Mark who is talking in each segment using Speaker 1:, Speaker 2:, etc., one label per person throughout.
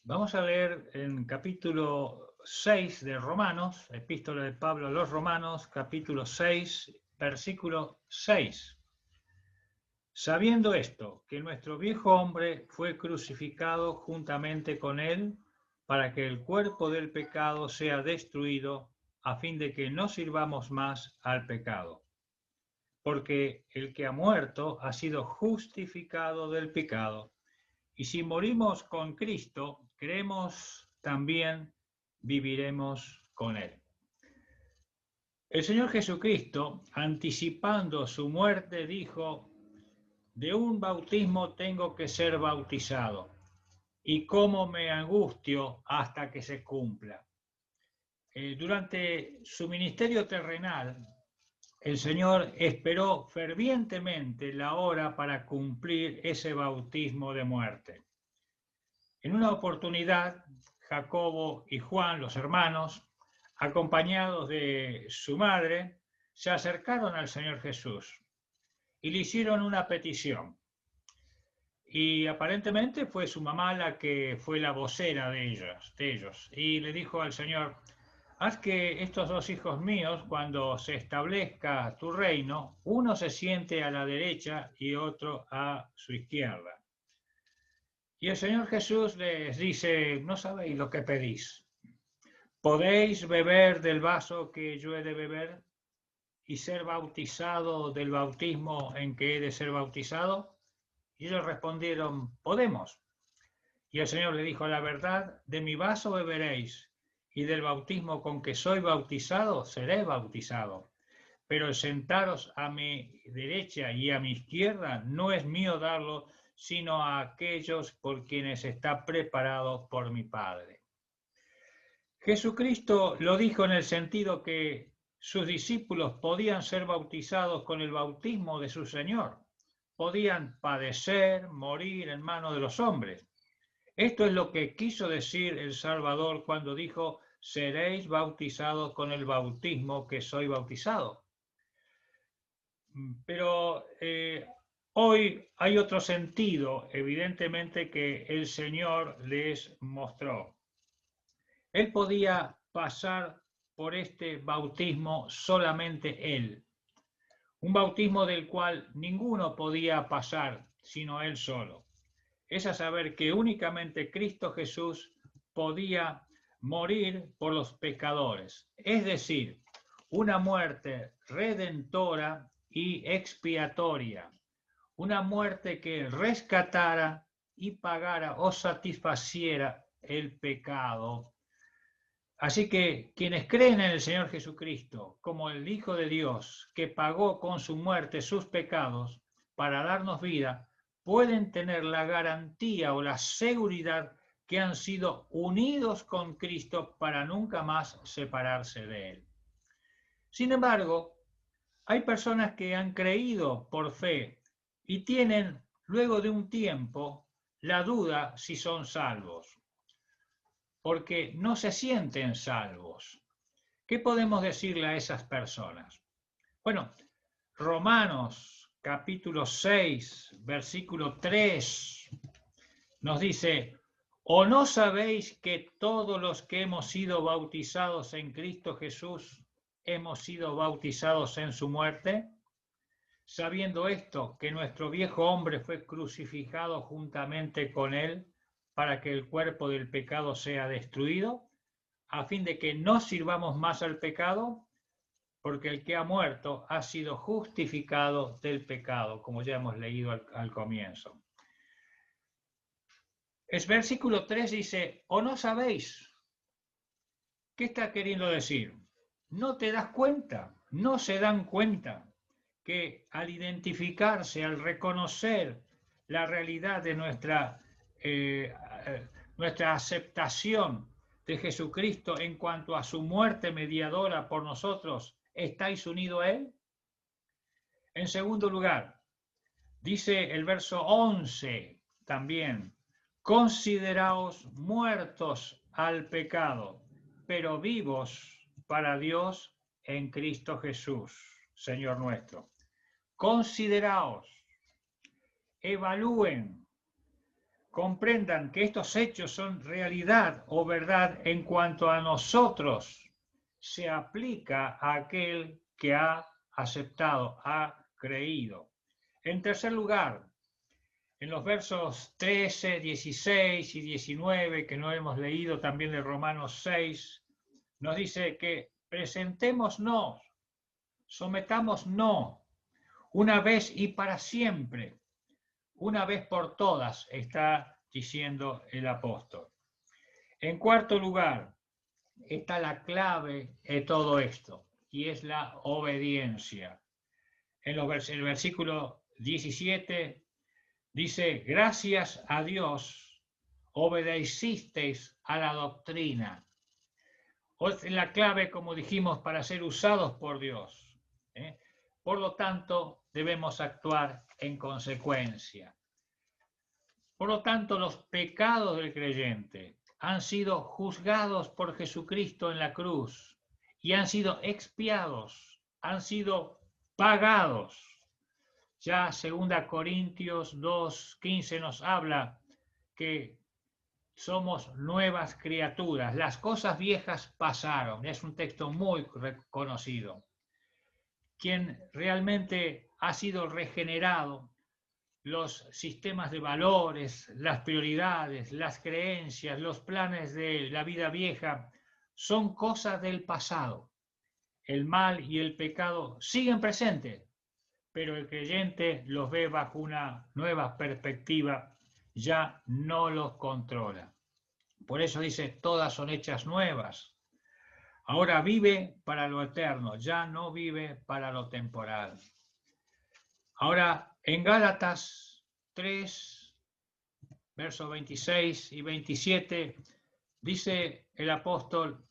Speaker 1: Vamos a leer en capítulo 6 de Romanos, epístola de Pablo a los Romanos, capítulo 6, versículo 6. Sabiendo esto, que nuestro viejo hombre fue crucificado juntamente con él, para que el cuerpo del pecado sea destruido, a fin de que no sirvamos más al pecado. Porque el que ha muerto ha sido justificado del pecado. Y si morimos con Cristo, creemos también viviremos con Él. El Señor Jesucristo, anticipando su muerte, dijo: de un bautismo tengo que ser bautizado, y cómo me angustio hasta que se cumpla. Durante su ministerio terrenal, el Señor esperó fervientemente la hora para cumplir ese bautismo de muerte. En una oportunidad, Jacobo y Juan, los hermanos, acompañados de su madre, se acercaron al Señor Jesús y le hicieron una petición. Y aparentemente fue su mamá la que fue la vocera de ellos. Y le dijo al Señor: haz que estos dos hijos míos, cuando se establezca tu reino, uno se siente a la derecha y otro a su izquierda. Y el Señor Jesús les dice: no sabéis lo que pedís. ¿Podéis beber del vaso que yo he de beber y ser bautizado del bautismo en que he de ser bautizado? Y ellos respondieron: podemos. Y el Señor le dijo: la verdad, de mi vaso beberéis, y del bautismo con que soy bautizado seré bautizado. Pero el sentaros a mi derecha y a mi izquierda no es mío darlo, sino a aquellos por quienes está preparado por mi Padre. Jesucristo lo dijo en el sentido que sus discípulos podían ser bautizados con el bautismo de su Señor, podían padecer, morir en manos de los hombres. Esto es lo que quiso decir el Salvador cuando dijo: seréis bautizados con el bautismo que soy bautizado. Pero hoy hay otro sentido, evidentemente, que el Señor les mostró. Él podía pasar por este bautismo solamente Él, un bautismo del cual ninguno podía pasar sino Él solo. Es a saber que únicamente Cristo Jesús podía morir por los pecadores, es decir, una muerte redentora y expiatoria, una muerte que rescatara y pagara o satisfaciera el pecado. Así que quienes creen en el Señor Jesucristo como el Hijo de Dios, que pagó con su muerte sus pecados para darnos vida, pueden tener la garantía o la seguridad que han sido unidos con Cristo para nunca más separarse de Él. Sin embargo, hay personas que han creído por fe y tienen, luego de un tiempo, la duda si son salvos, porque no se sienten salvos. ¿Qué podemos decirle a esas personas? Bueno, Romanos capítulo 6, versículo 3 nos dice: ¿o no sabéis que todos los que hemos sido bautizados en Cristo Jesús hemos sido bautizados en su muerte? Sabiendo esto, que nuestro viejo hombre fue crucificado juntamente con él, para que el cuerpo del pecado sea destruido, a fin de que no sirvamos más al pecado, porque el que ha muerto ha sido justificado del pecado, como ya hemos leído al comienzo. El versículo 3 dice: ¿o no sabéis? ¿Qué está queriendo decir? ¿No te das cuenta? ¿No se dan cuenta que al identificarse, al reconocer la realidad de nuestra aceptación de Jesucristo en cuanto a su muerte mediadora por nosotros, estáis unidos a Él? En segundo lugar, dice el verso 11 también: consideraos muertos al pecado, pero vivos para Dios en Cristo Jesús, Señor nuestro. Consideraos, evalúen, comprendan que estos hechos son realidad o verdad en cuanto a nosotros, se aplica a aquel que ha aceptado, ha creído. En tercer lugar, en los versos 13, 16 y 19, que no hemos leído también de Romanos 6, nos dice que presentémonos, sometámonos una vez y para siempre, una vez por todas, está diciendo el apóstol. En cuarto lugar, está la clave de todo esto, y es la obediencia. En el versículo 17 dice, gracias a Dios, obedecisteis a la doctrina. Es la clave, como dijimos, para ser usados por Dios. Por lo tanto, debemos actuar en consecuencia. Por lo tanto, los pecados del creyente han sido juzgados por Jesucristo en la cruz y han sido expiados, han sido pagados. Ya 2 Corintios 2:15 nos habla que somos nuevas criaturas. Las cosas viejas pasaron. Es un texto muy conocido. Quien realmente ha sido regenerado, los sistemas de valores, las prioridades, las creencias, los planes de la vida vieja, son cosas del pasado. El mal y el pecado siguen presentes, pero el creyente los ve bajo una nueva perspectiva, ya no los controla. Por eso dice, todas son hechas nuevas. Ahora vive para lo eterno, ya no vive para lo temporal. Ahora, en Gálatas 3, versos 26 y 27, dice el apóstol,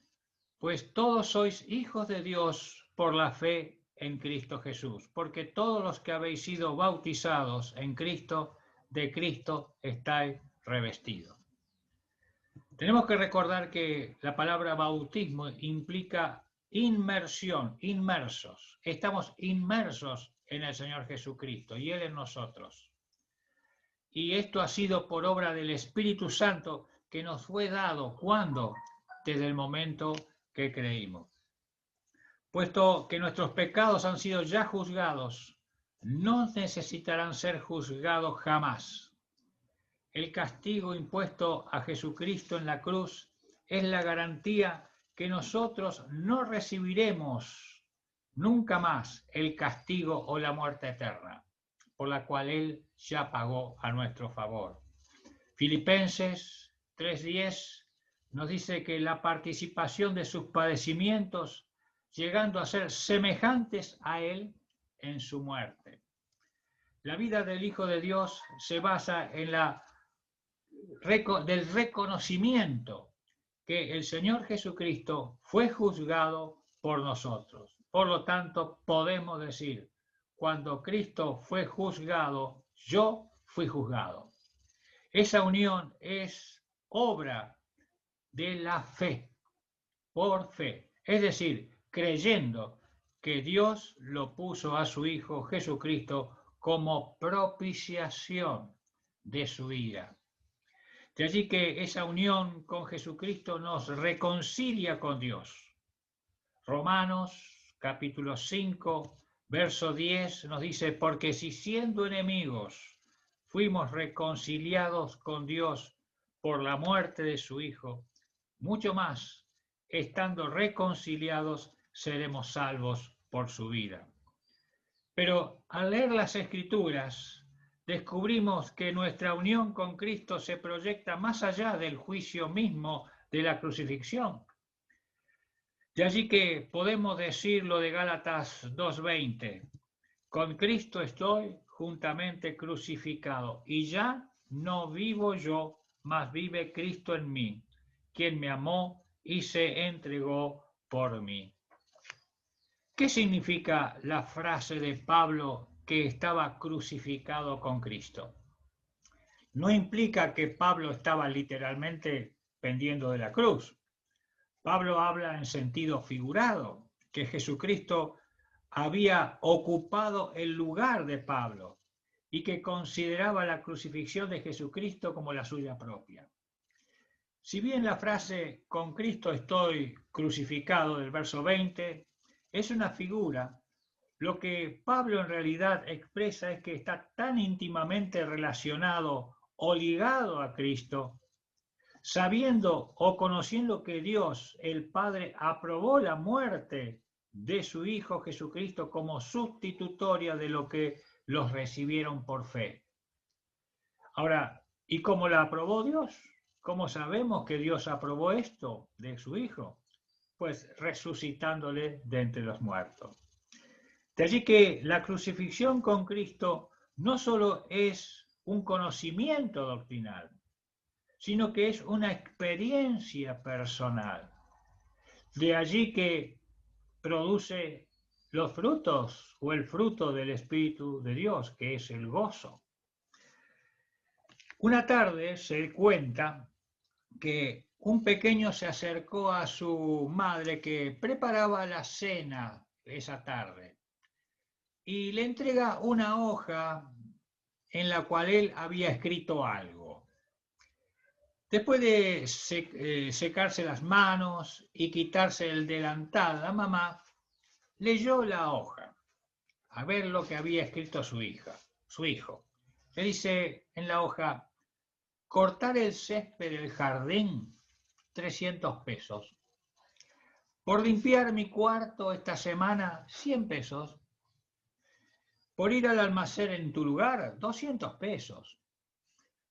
Speaker 1: pues todos sois hijos de Dios por la fe en Cristo Jesús, porque todos los que habéis sido bautizados en Cristo, de Cristo estáis revestidos. Tenemos que recordar que la palabra bautismo implica inmersión, inmersos. Estamos inmersos en el Señor Jesucristo y Él en nosotros. Y esto ha sido por obra del Espíritu Santo que nos fue dado. ¿Cuándo? Desde el momento que creímos. Puesto que nuestros pecados han sido ya juzgados, no necesitarán ser juzgados jamás. El castigo impuesto a Jesucristo en la cruz es la garantía que nosotros no recibiremos nunca más el castigo o la muerte eterna, por la cual Él ya pagó a nuestro favor. Filipenses 3:10 nos dice que la participación de sus padecimientos, llegando a ser semejantes a Él en su muerte. La vida del Hijo de Dios se basa en del reconocimiento que el Señor Jesucristo fue juzgado por nosotros. Por lo tanto, podemos decir, cuando Cristo fue juzgado, yo fui juzgado. Esa unión es obra de la fe, por fe. Es decir, creyendo que Dios lo puso a su Hijo Jesucristo como propiciación de su ira. De allí que esa unión con Jesucristo nos reconcilia con Dios. Romanos capítulo 5, verso 10 nos dice, porque si siendo enemigos fuimos reconciliados con Dios por la muerte de su Hijo, mucho más, estando reconciliados, seremos salvos por su vida. Pero al leer las Escrituras, descubrimos que nuestra unión con Cristo se proyecta más allá del juicio mismo de la crucifixión. De allí que podemos decir lo de Gálatas 2:20, con Cristo estoy juntamente crucificado, y ya no vivo yo, mas vive Cristo en mí, quien me amó y se entregó por mí. ¿Qué significa la frase de Pablo que estaba crucificado con Cristo? No implica que Pablo estaba literalmente pendiendo de la cruz. Pablo habla en sentido figurado, que Jesucristo había ocupado el lugar de Pablo y que consideraba la crucifixión de Jesucristo como la suya propia. Si bien la frase "con Cristo estoy crucificado" del verso 20 es una figura, lo que Pablo en realidad expresa es que está tan íntimamente relacionado o ligado a Cristo, sabiendo o conociendo que Dios, el Padre, aprobó la muerte de su Hijo Jesucristo como sustitutoria de lo que los recibieron por fe. Ahora, ¿y cómo la aprobó Dios? ¿Cómo sabemos que Dios aprobó esto de su Hijo? Pues resucitándole de entre los muertos. De allí que la crucifixión con Cristo no solo es un conocimiento doctrinal, sino que es una experiencia personal. De allí que produce los frutos o el fruto del Espíritu de Dios, que es el gozo. Una tarde se cuenta que un pequeño se acercó a su madre que preparaba la cena esa tarde y le entrega una hoja en la cual él había escrito algo. Después de secarse las manos y quitarse el delantal, la mamá leyó la hoja a ver lo que había escrito su hijo. Le dice en la hoja: cortar el césped del jardín, 300 pesos. Por limpiar mi cuarto esta semana, 100 pesos. Por ir al almacén en tu lugar, 200 pesos.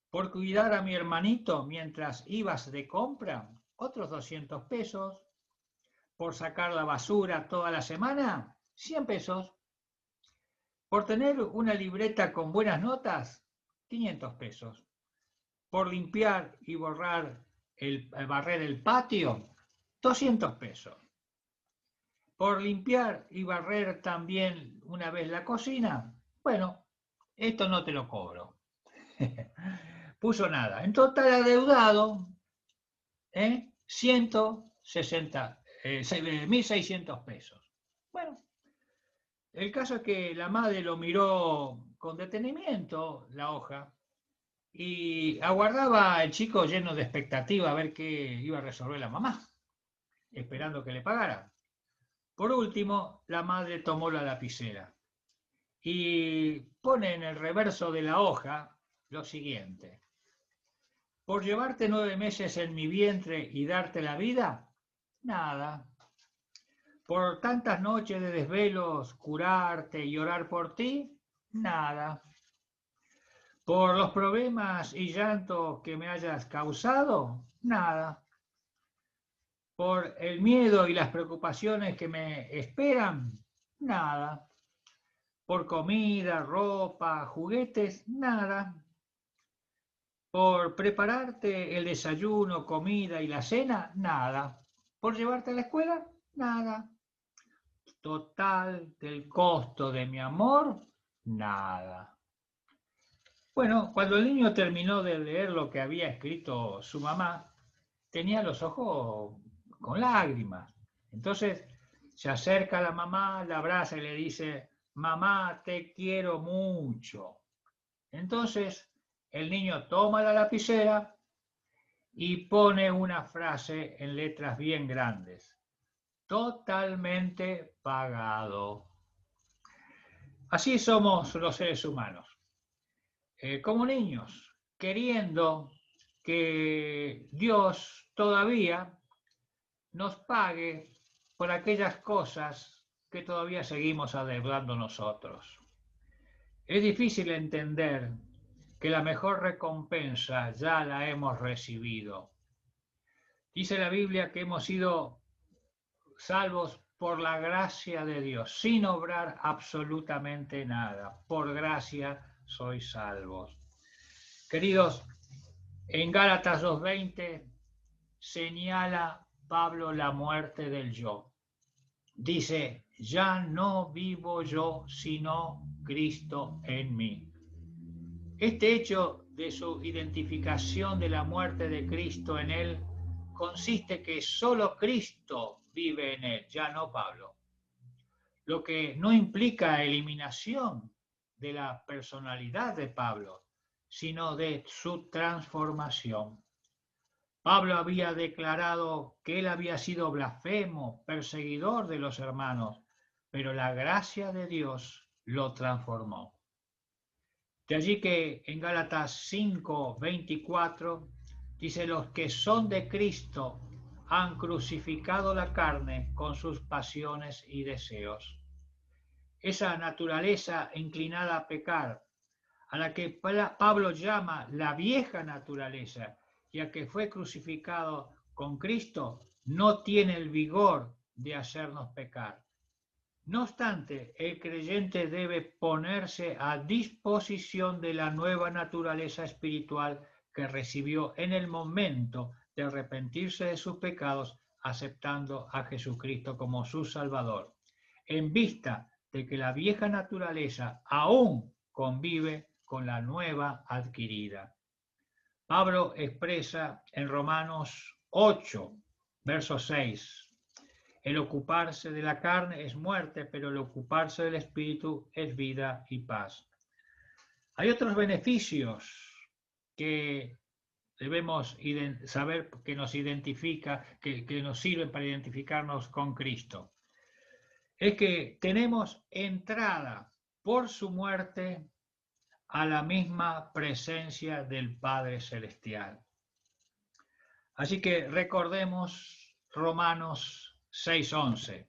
Speaker 1: Por cuidar a mi hermanito mientras ibas de compra, otros 200 pesos. Por sacar la basura toda la semana, 100 pesos. Por tener una libreta con buenas notas, 500 pesos. Por limpiar y barrer el patio, 200 pesos. Por limpiar y barrer también una vez la cocina, bueno, esto no te lo cobro. Puso nada. En total adeudado, 1.600 pesos. Bueno, el caso es que la madre lo miró con detenimiento, la hoja, y aguardaba al chico lleno de expectativa a ver qué iba a resolver la mamá, esperando que le pagara. Por último, la madre tomó la lapicera y pone en el reverso de la hoja lo siguiente: por llevarte 9 meses en mi vientre y darte la vida, nada. Por tantas noches de desvelos, curarte y orar por ti, nada. Por los problemas y llantos que me hayas causado, nada. Por el miedo y las preocupaciones que me esperan, nada. Por comida, ropa, juguetes, nada. Por prepararte el desayuno, comida y la cena, nada. Por llevarte a la escuela, nada. Total del costo de mi amor, nada. Bueno, cuando el niño terminó de leer lo que había escrito su mamá, tenía los ojos con lágrimas. Entonces se acerca a la mamá, la abraza y le dice: mamá, te quiero mucho. Entonces el niño toma la lapicera y pone una frase en letras bien grandes: totalmente pagado. Así somos los seres humanos, como niños, queriendo que Dios todavía nos pague por aquellas cosas que todavía seguimos adeudando nosotros. Es difícil entender que la mejor recompensa ya la hemos recibido. Dice la Biblia que hemos sido salvos por la gracia de Dios, sin obrar absolutamente nada. Por gracia sois salvos. Queridos, en Gálatas 2:20 señala Pablo la muerte del yo. Dice: ya no vivo yo, sino Cristo en mí. Este hecho de su identificación de la muerte de Cristo en él consiste que solo Cristo vive en él, ya no Pablo. Lo que no implica eliminación de la personalidad de Pablo, sino de su transformación. Pablo había declarado que él había sido blasfemo, perseguidor de los hermanos, pero la gracia de Dios lo transformó. De allí que en Gálatas 5:24 dice: los que son de Cristo han crucificado la carne con sus pasiones y deseos. Esa naturaleza inclinada a pecar, a la que Pablo llama la vieja naturaleza, ya que fue crucificado con Cristo, no tiene el vigor de hacernos pecar. No obstante, el creyente debe ponerse a disposición de la nueva naturaleza espiritual que recibió en el momento de arrepentirse de sus pecados, aceptando a Jesucristo como su Salvador, en vista de que la vieja naturaleza aún convive con la nueva adquirida. Pablo expresa en Romanos 8, verso 6, el ocuparse de la carne es muerte, pero el ocuparse del espíritu es vida y paz. Hay otros beneficios que debemos saber que nos identifica, que nos sirven para identificarnos con Cristo. Es que tenemos entrada por su muerte a la misma presencia del Padre Celestial. Así que recordemos Romanos 6:11.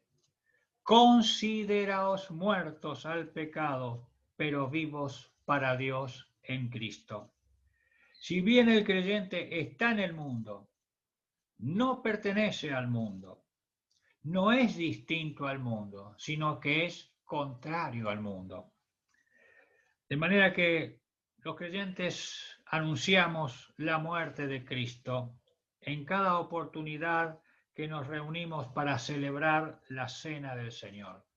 Speaker 1: Consideraos muertos al pecado, pero vivos para Dios en Cristo. Si bien el creyente está en el mundo, no pertenece al mundo, no es distinto al mundo, sino que es contrario al mundo. De manera que los creyentes anunciamos la muerte de Cristo en cada oportunidad que nos reunimos para celebrar la cena del Señor.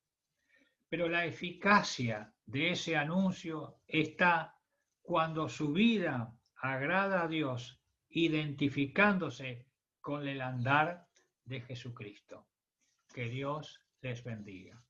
Speaker 1: Pero la eficacia de ese anuncio está cuando su vida agrada a Dios, identificándose con el andar de Jesucristo. Que Dios les bendiga.